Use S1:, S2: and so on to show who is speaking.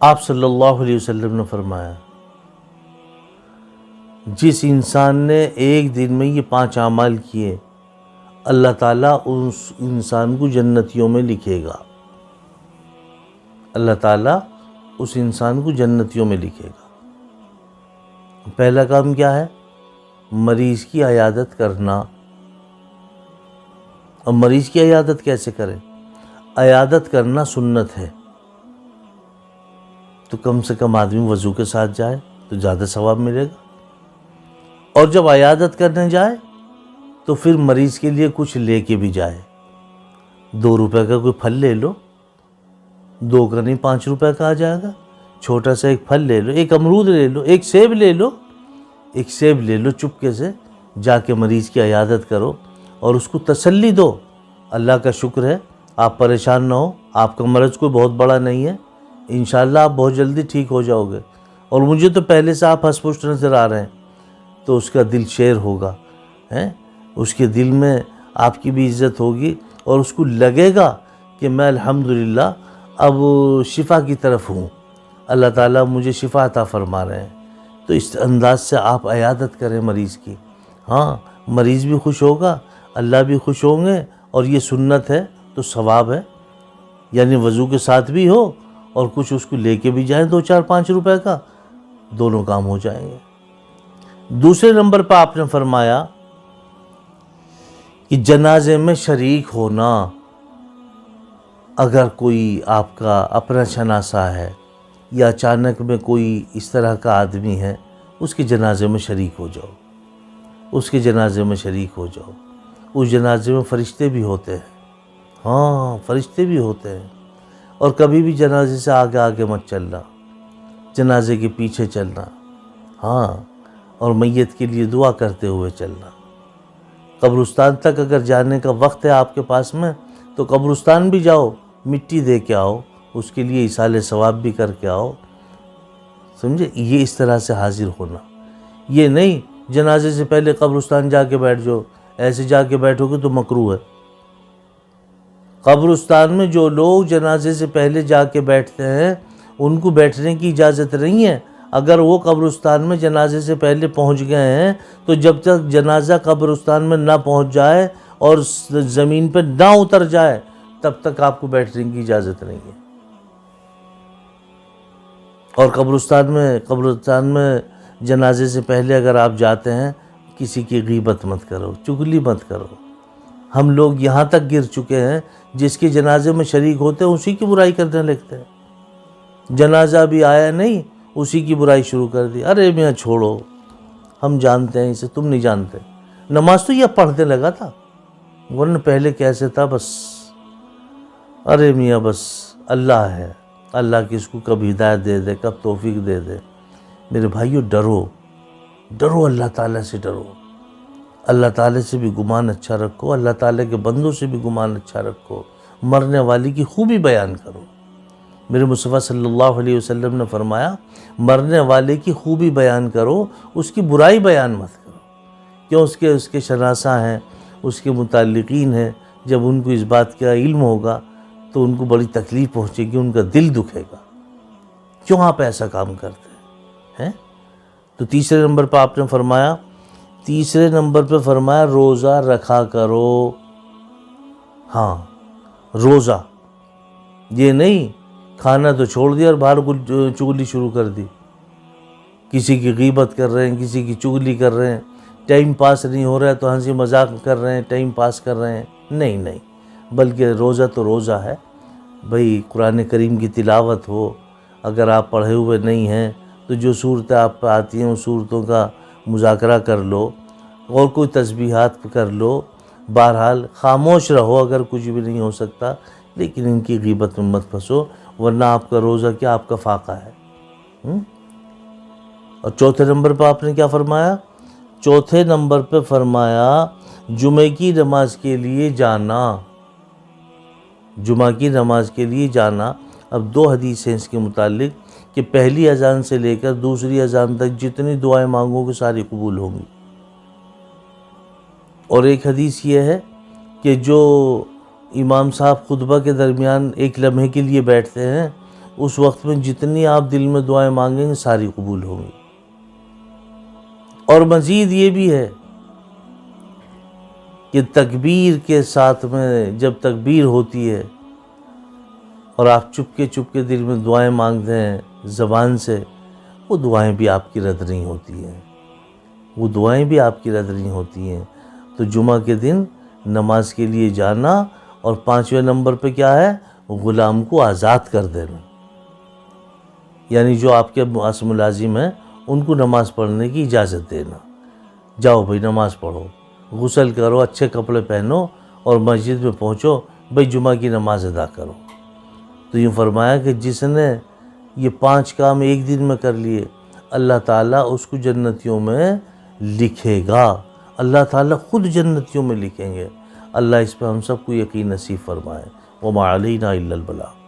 S1: آپ صلی اللہ علیہ وسلم نے فرمایا جس انسان نے ایک دن میں یہ 5 اعمال کیے اللہ تعالیٰ اس انسان کو جنتیوں میں لکھے گا. اللہ تعالیٰ اس انسان کو جنتیوں میں لکھے گا. پہلا کام کیا ہے؟ مریض کی عیادت کرنا. اور مریض کی عیادت کیسے کریں؟ عیادت کرنا سنت ہے تو کم سے کم آدمی وضو کے ساتھ جائے تو زیادہ ثواب ملے گا. اور جب عیادت کرنے جائے تو پھر مریض کے لیے کچھ لے کے بھی جائے. 2 روپے کا کوئی پھل لے لو، 2 کا نہیں 5 روپے کا آ جائے گا. چھوٹا سا ایک پھل لے لو، ایک امرود لے لو، ایک سیب لے لو. ایک سیب لے لو، چپکے سے جا کے مریض کی عیادت کرو اور اس کو تسلی دو. اللہ کا شکر ہے آپ پریشان نہ ہو، آپ کا مرض کوئی بہت بڑا نہیں ہے، انشاءاللہ آپ بہت جلدی ٹھیک ہو جاؤ گے. اور مجھے تو پہلے سے آپ ہنس پشت نظر آ رہے ہیں. تو اس کا دل شیر ہوگا، اس کے دل میں آپ کی بھی عزت ہوگی اور اس کو لگے گا کہ میں الحمدللہ اب شفا کی طرف ہوں، اللہ تعالیٰ مجھے شفا عطا فرما رہے ہیں. تو اس انداز سے آپ عیادت کریں مریض کی. ہاں، مریض بھی خوش ہوگا، اللہ بھی خوش ہوں گے، اور یہ سنت ہے تو ثواب ہے. یعنی وضو کے ساتھ بھی ہو اور کچھ اس کو لے کے بھی جائیں 2 4 5 روپے کا، دونوں کام ہو جائیں گے. دوسرے نمبر پہ آپ نے فرمایا کہ جنازے میں شریک ہونا. اگر کوئی آپ کا اپنا شناسہ ہے یا اچانک میں کوئی اس طرح کا آدمی ہے، اس کے جنازے میں شریک ہو جاؤ. اس کے جنازے میں شریک ہو جاؤ. اس جنازے میں فرشتے بھی ہوتے ہیں. ہاں، فرشتے بھی ہوتے ہیں. اور کبھی بھی جنازے سے آگے آگے مت چلنا، جنازے کے پیچھے چلنا. ہاں، اور میت کے لیے دعا کرتے ہوئے چلنا. قبرستان تک اگر جانے کا وقت ہے آپ کے پاس میں تو قبرستان بھی جاؤ، مٹی دے کے آؤ، اس کے لیے ایصال ثواب بھی کر کے آؤ. سمجھے؟ یہ اس طرح سے حاضر ہونا. یہ نہیں جنازے سے پہلے قبرستان جا کے بیٹھ جاؤ. ایسے جا کے بیٹھو گے تو مکروہ ہے. قبرستان میں جو لوگ جنازے سے پہلے جا کے بیٹھتے ہیں ان کو بیٹھنے کی اجازت نہیں ہے. اگر وہ قبرستان میں جنازے سے پہلے پہنچ گئے ہیں تو جب تک جنازہ قبرستان میں نہ پہنچ جائے اور زمین پہ نہ اتر جائے تب تک آپ کو بیٹھنے کی اجازت نہیں ہے. اور قبرستان میں جنازے سے پہلے اگر آپ جاتے ہیں کسی کی غیبت مت کرو، چغلی مت کرو. ہم لوگ یہاں تک گر چکے ہیں جس کے جنازے میں شریک ہوتے ہیں اسی کی برائی کرنے لگتے ہیں. جنازہ بھی آیا نہیں، اسی کی برائی شروع کر دی. ارے میاں چھوڑو، ہم جانتے ہیں اسے، تم نہیں جانتے. نماز تو یہ پڑھنے لگا تھا، ورنہ پہلے کیسے تھا؟ بس ارے میاں بس اللہ ہے، اللہ کس کو کب ہدایت دے دے، کب توفیق دے دے. میرے بھائیو، ڈرو اللہ تعالیٰ سے ڈرو. اللہ تعالیٰ سے بھی گمان اچھا رکھو، اللہ تعالیٰ کے بندوں سے بھی گمان اچھا رکھو. مرنے والی کی خوبی بیان کرو. میرے مصطفیٰ صلی اللہ علیہ وسلم نے فرمایا مرنے والے کی خوبی بیان کرو، اس کی برائی بیان مت کرو. کیوں؟ اس کے شناسہ ہیں، اس کے متعلقین ہیں. جب ان کو اس بات کا علم ہوگا تو ان کو بڑی تکلیف پہنچے گی، ان کا دل دکھے گا. کیوں آپ ایسا کام کرتے ہیں؟ تو تیسرے نمبر پہ آپ نے فرمایا روزہ رکھا کرو. ہاں، روزہ. یہ نہیں کھانا تو چھوڑ دیا اور باہر کو چغلی شروع کر دی. کسی کی غیبت کر رہے ہیں، کسی کی چغلی کر رہے ہیں. ٹائم پاس نہیں ہو رہا ہے تو ہنسی مذاق کر رہے ہیں، ٹائم پاس کر رہے ہیں. نہیں، بلکہ روزہ تو روزہ ہے. بھئی قرآن کریم کی تلاوت ہو. اگر آپ پڑھے ہوئے نہیں ہیں تو جو صورتیں آپ پہ آتی ہیں اس صورتوں کا مذاکرہ کر لو اور کوئی تسبیحات کر لو. بہرحال خاموش رہو اگر کچھ بھی نہیں ہو سکتا، لیکن ان کی غیبت میں مت پھنسو، ورنہ آپ کا روزہ کیا، آپ کا فاقہ ہے. اور چوتھے نمبر پہ آپ نے کیا فرمایا؟ چوتھے نمبر پہ فرمایا جمعہ کی نماز کے لیے جانا. جمعہ کی نماز کے لیے جانا. اب 2 حدیث ہیں اس کے متعلق کہ پہلی اذان سے لے کر دوسری اذان تک جتنی دعائیں مانگو گے ساری قبول ہوں گی. اور ایک حدیث یہ ہے کہ جو امام صاحب خطبہ کے درمیان ایک لمحے کے لیے بیٹھتے ہیں اس وقت میں جتنی آپ دل میں دعائیں مانگیں گے ساری قبول ہوں گی۔ اور مزید یہ بھی ہے کہ تکبیر کے ساتھ میں جب تکبیر ہوتی ہے اور آپ چپ کے دل میں دعائیں مانگتے ہیں زبان سے، وہ دعائیں بھی آپ کی رد نہیں ہوتی ہیں، وہ دعائیں بھی آپ کی رد نہیں ہوتی ہیں۔ تو جمعہ کے دن نماز کے لیے جانا، اور 5ویں نمبر پہ کیا ہے؟ غلام کو آزاد کر دینا، یعنی جو آپ کے پاس ملازم ہیں ان کو نماز پڑھنے کی اجازت دینا۔ جاؤ بھائی نماز پڑھو، غسل کرو، اچھے کپڑے پہنو اور مسجد میں پہنچو، بھائی جمعہ کی نماز ادا کرو۔ تو یہ فرمایا کہ جس نے یہ 5 کام ایک دن میں کر لیے، اللہ تعالیٰ اس کو جنتیوں میں لکھے گا، اللہ تعالیٰ خود جنتیوں میں لکھیں گے۔ اللہ اس پہ ہم سب کو یقین نصیب فرمائے۔ وما علینا الا البلاغ۔